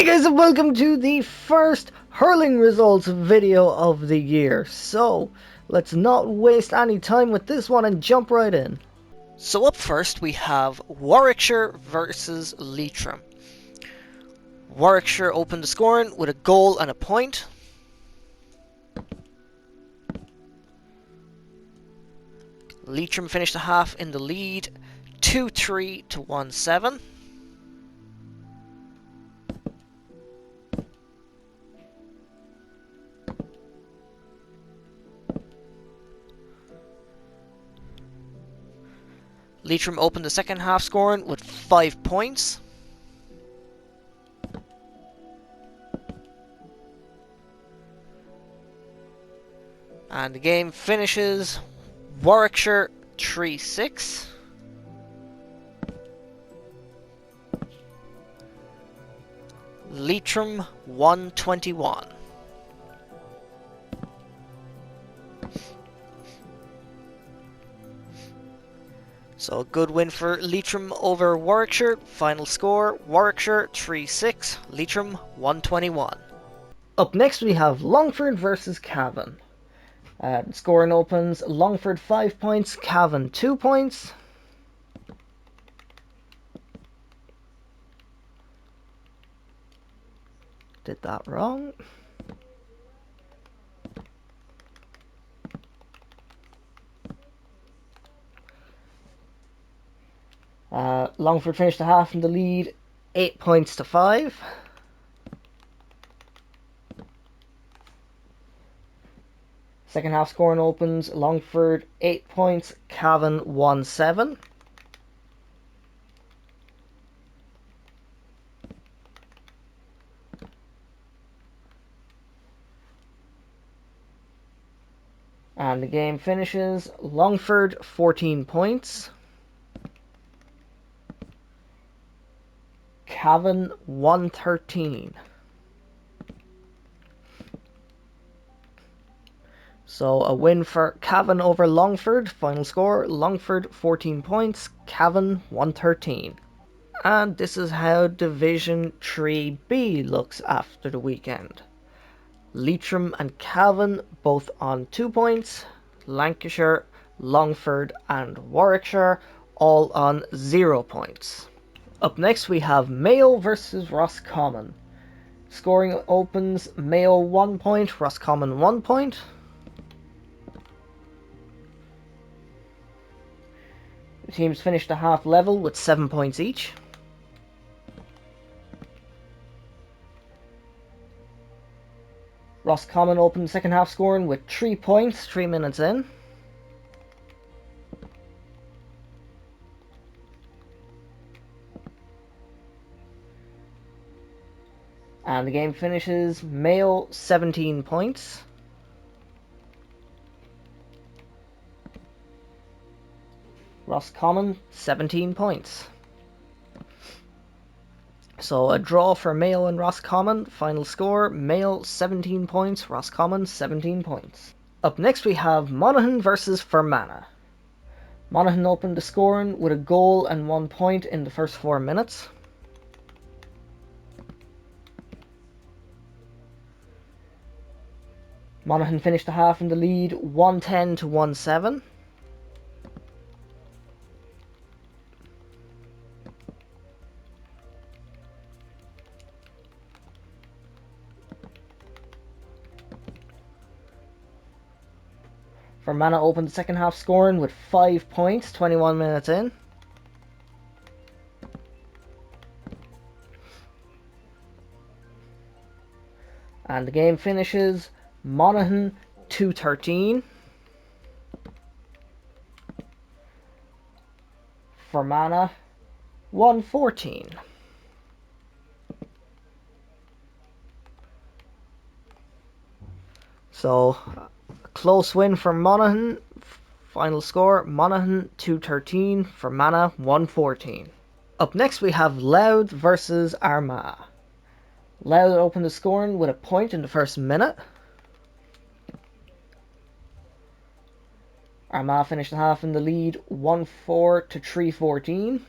Hey guys, and welcome to the first hurling results video of the year. So, let's not waste any time with this one and jump right in. So up first we have Warwickshire versus Leitrim. Warwickshire opened the scoring with a goal and a point. Leitrim finished the half in the lead 2-3 to 1-7. Leitrim opened the second half scoring with 5 points. And the game finishes Warwickshire 3-6. Leitrim 121. So a good win for Leitrim over Warwickshire. Final score, Warwickshire 3-6, Leitrim 121. Up next we have Longford versus Cavan. Scoring opens, Longford 5 points, Cavan 2 points. Did that wrong. Longford finished the half in the lead, 8 points to 5. Second half scoring opens, Longford 8 points, Cavan 1-7. And the game finishes, Longford 14 points, Cavan 113. So a win for Cavan over Longford. Final score, Longford 14 points, Cavan 113. And this is how Division 3B looks after the weekend. Leitrim and Cavan both on 2 points. Lancashire, Longford and Warwickshire all on 0 points. Up next we have Mayo versus Roscommon. Scoring opens, Mayo 1 point, Roscommon 1 point. The teams finished the half level with 7 points each. Roscommon opened the second half scoring with 3 points 3 minutes in. And the game finishes Mayo 17 points. Roscommon 17 points. So a draw for Mayo and Roscommon. Final score, Mayo 17 points, Roscommon 17 points. Up next we have Monaghan versus Fermanagh. Monaghan opened the scoring with a goal and 1 point in the first 4 minutes. Monaghan finished the half in the lead 110 to 1-7. Fermanagh opened the second half scoring with 5 points 21 minutes in. And the game finishes Monaghan 213. Fermanagh 114. So a close win for Monaghan. Final score, Monaghan 213, Fermanagh 114. Up next we have Louth versus Armagh. Louth opened the scoring with a point in the first minute. Armagh finished the half in the lead 1-4 to 3-14.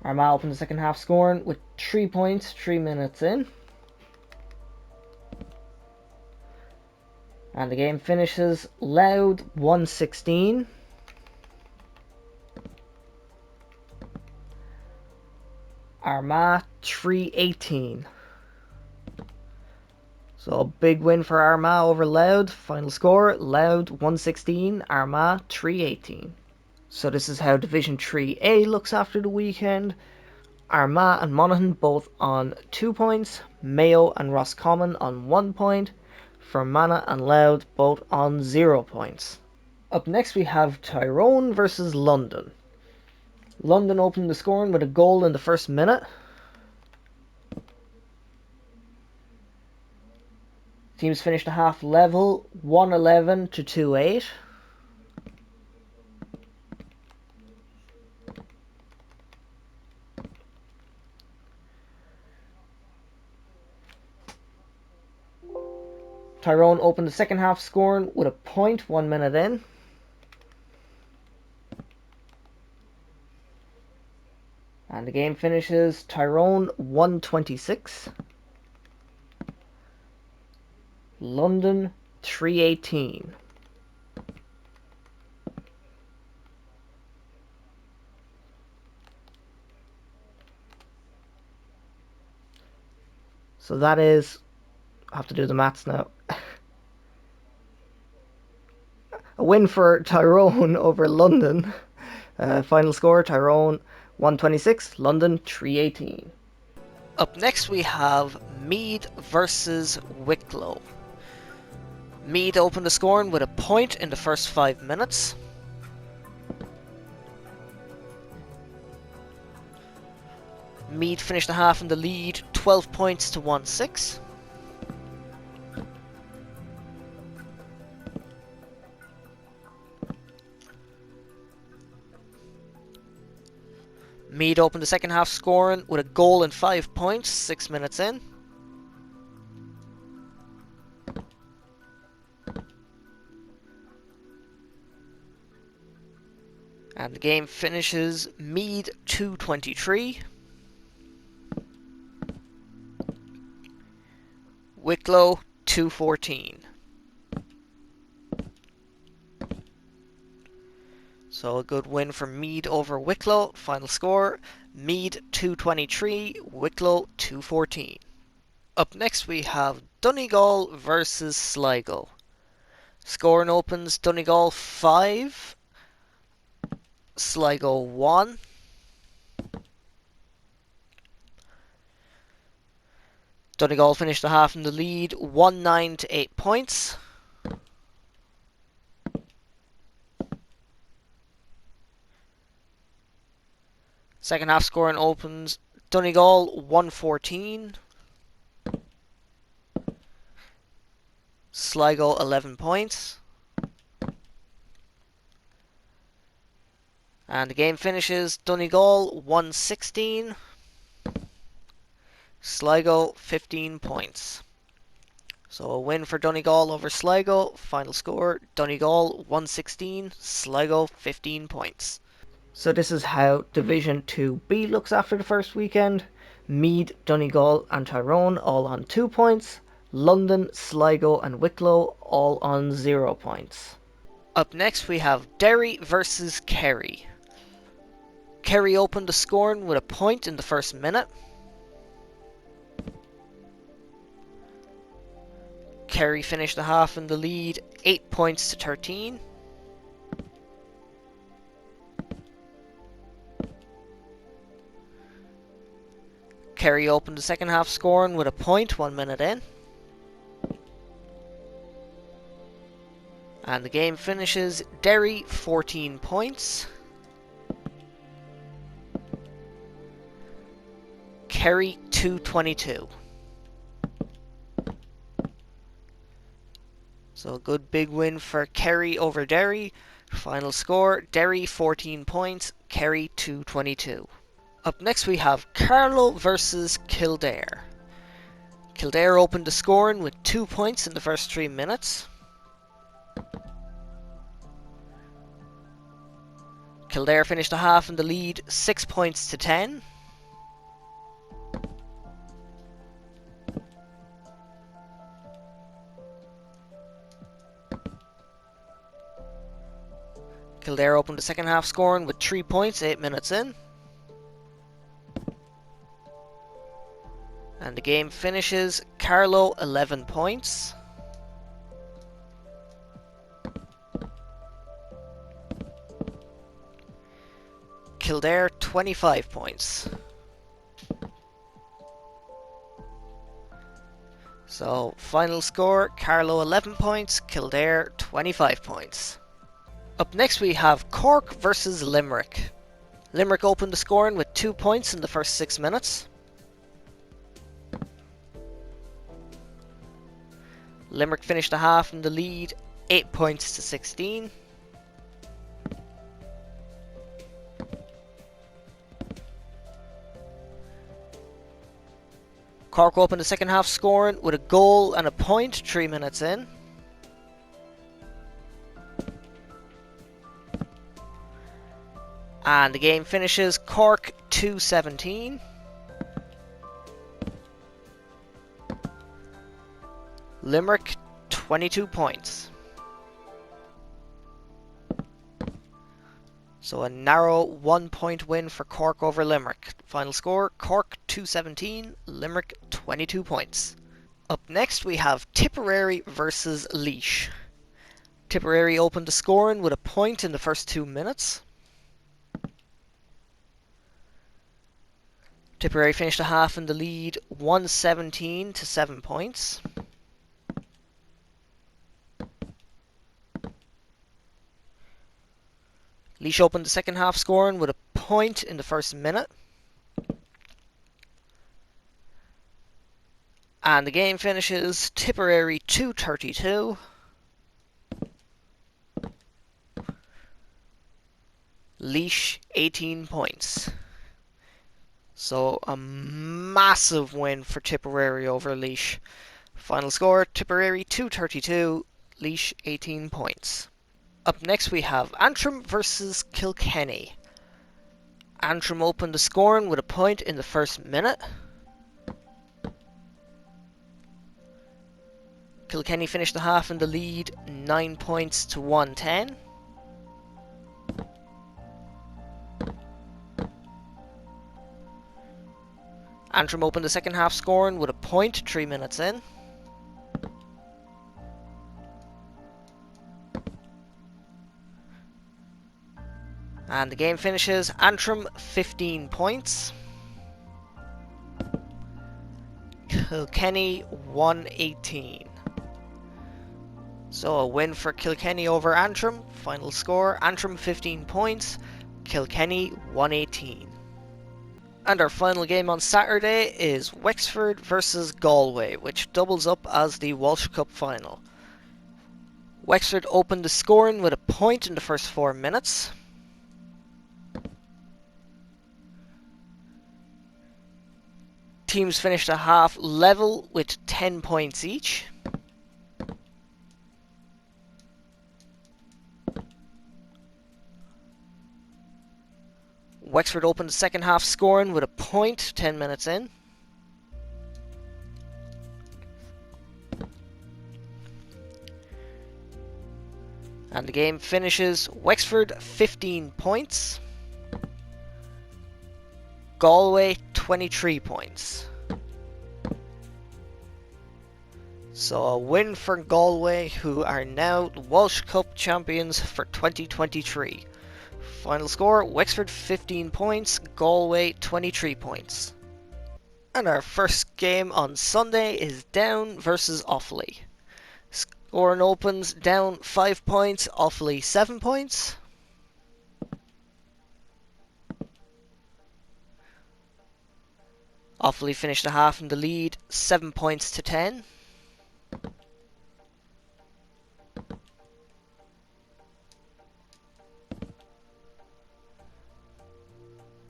Armagh opened the second half scoring with 3 points 3 minutes in. And the game finishes Louth 116. Armagh 318. So a big win for Armagh over Louth. Final score, Louth 116, Armagh 318. So this is how Division 3A looks after the weekend. Armagh and Monaghan both on 2 points. Mayo and Roscommon on 1 point. Fermanagh and Louth both on 0 points. Up next we have Tyrone versus London. London opened the scoring with a goal in the first minute. Teams finished the half level, 111 to 2-8. Tyrone opened the second half scoring with a point 1 minute in. And the game finishes Tyrone 126. London 318. So that is, I have to do the maths now. A win for Tyrone over London. Final score, Tyrone 126, London 318. Up next we have Meath versus Wicklow. Meath opened the scoring with a point in the first 5 minutes. Meath finished the half in the lead, 12 points to 1-6. Meath opened the second half scoring with a goal and 5 points, 6 minutes in. And the game finishes Meath 223. Wicklow 214. So a good win for Meath over Wicklow. Final score, Meath 223, Wicklow 214. Up next we have Donegal versus Sligo. Scoring opens Donegal 5, Sligo 1. Donegal finished the half in the lead, 1-9 to 8 points. Second half scoring opens Donegal 114, Sligo 11 points. And the game finishes Donegal 116, Sligo 15 points. So a win for Donegal over Sligo. Final score, Donegal 116, Sligo 15 points. So this is how Division 2B looks after the first weekend. Meath, Donegal and Tyrone all on 2 points. London, Sligo and Wicklow all on 0 points. Up next we have Derry versus Kerry. Kerry opened the scoring with a point in the first minute. Kerry finished the half in the lead, 8 points to 13. Kerry opened the second half scoring with a point 1 minute in. And the game finishes Derry 14 points. Kerry 222. So a good big win for Kerry over Derry. Final score, Derry 14 points, Kerry 222. Up next we have Carlow versus Kildare. Kildare opened the scoring with 2 points in the first 3 minutes. Kildare finished the half in the lead, 6 points to 10. Kildare opened the second half scoring with 3 points 8 minutes in. And the game finishes Carlow 11 points. Kildare 25 points. So final score, Carlow 11 points, Kildare 25 points. Up next we have Cork versus Limerick. Limerick opened the scoring with 2 points in the first 6 minutes. Limerick finished the half in the lead, 8 points to 16. Cork opened the second half scoring with a goal and a point 3 minutes in. And the game finishes Cork 2-17. Limerick 22 points. So a narrow 1 point win for Cork over Limerick. Final score, Cork 2-17, Limerick 22 points. Up next we have Tipperary versus Laois. Tipperary opened the scoring with a point in the first 2 minutes. Tipperary finished the half in the lead 1-17 to 7 points. Laois opened the second half scoring with a point in the first minute. And the game finishes Tipperary 2-32. Laois 18 points. So a massive win for Tipperary over Laois. Final score, Tipperary 2-32, Laois 18 points. Up next we have Antrim versus Kilkenny. Antrim opened the scoring with a point in the first minute. Kilkenny finished the half in the lead 9 points to 110. Antrim opened the second half scoring with a point 3 minutes in. And the game finishes Antrim 15 points. Kilkenny 118. So a win for Kilkenny over Antrim. Final score, Antrim 15 points, Kilkenny 118. And our final game on Saturday is Wexford versus Galway, which doubles up as the Walsh Cup final. Wexford opened the scoring with a point in the first 4 minutes. Teams finished a half level with 10 points each. Wexford opened the second half scoring with a point 10 minutes in. And the game finishes Wexford 15 points. Galway 23 points. So a win for Galway, who are now Walsh Cup champions for 2023. Final score, Wexford 15 points, Galway 23 points. And our first game on Sunday is Down versus Offaly. Scoring opens Down 5 points, Offaly 7 points. Offaly finished the half in the lead, 7 points to 10.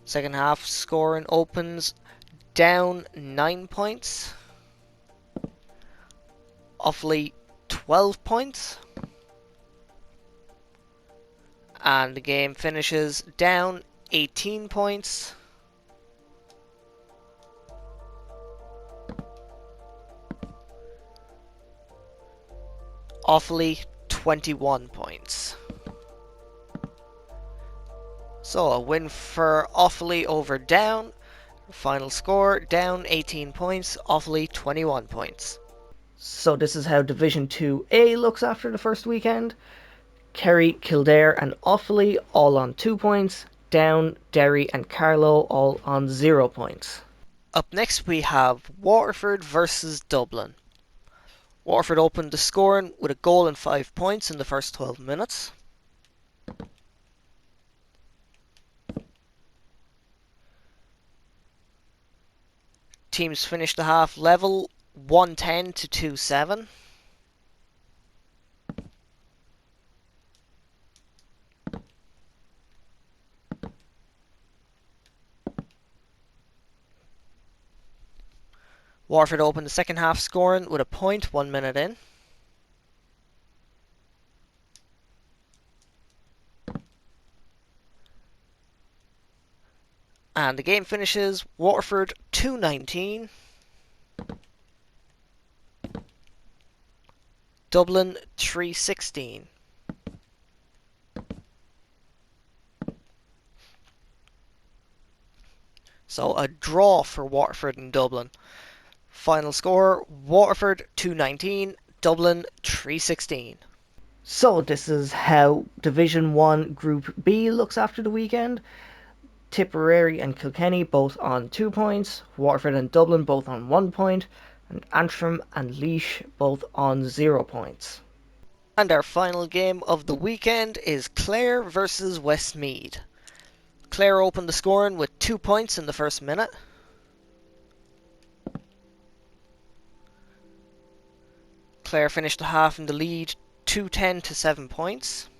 Second half scoring opens Down 9 points. Offaly 12 points. And the game finishes Down 18 points. Offaly 21 points. So a win for Offaly over Down. Final score, Down 18 points, Offaly 21 points. So this is how Division 2A looks after the first weekend. Kerry, Kildare and Offaly all on 2 points. Down, Derry and Carlow all on 0 points. Up next we have Waterford versus Dublin. Waterford opened the scoring with a goal and 5 points in the first 12 minutes. Teams finished the half level 110 to 2-7. Waterford opened the second half scoring with a point 1 minute in. And the game finishes Waterford 2-19. Dublin 3-16. So a draw for Waterford and Dublin. Final score, Waterford 2-19, Dublin 3-16. So this is how Division 1 Group B looks after the weekend. Tipperary and Kilkenny both on 2 points, Waterford and Dublin both on 1 point, and Antrim and Laois both on 0 points. And our final game of the weekend is Clare versus Westmeath. Clare opened the scoring with 2 points in the first minute. Clare finished the half in the lead 2-10 to 7 points.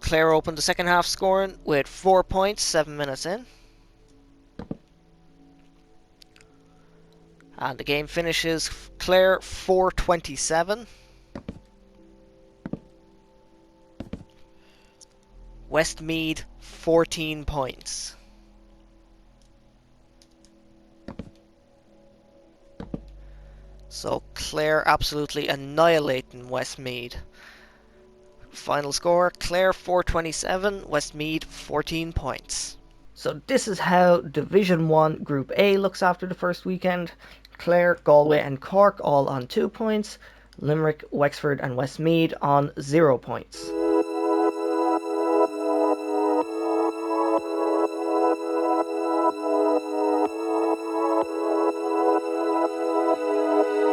Clare opened the second half scoring with 4 points 7 minutes in. And the game finishes Clare 4-27. Westmeath 14 points. So Clare absolutely annihilating Westmeath. Final score, Clare 4-27, Westmeath 14 points. So this is how Division 1 Group A looks after the first weekend. Clare, Galway and Cork all on 2 points. Limerick, Wexford and Westmeath on 0 points.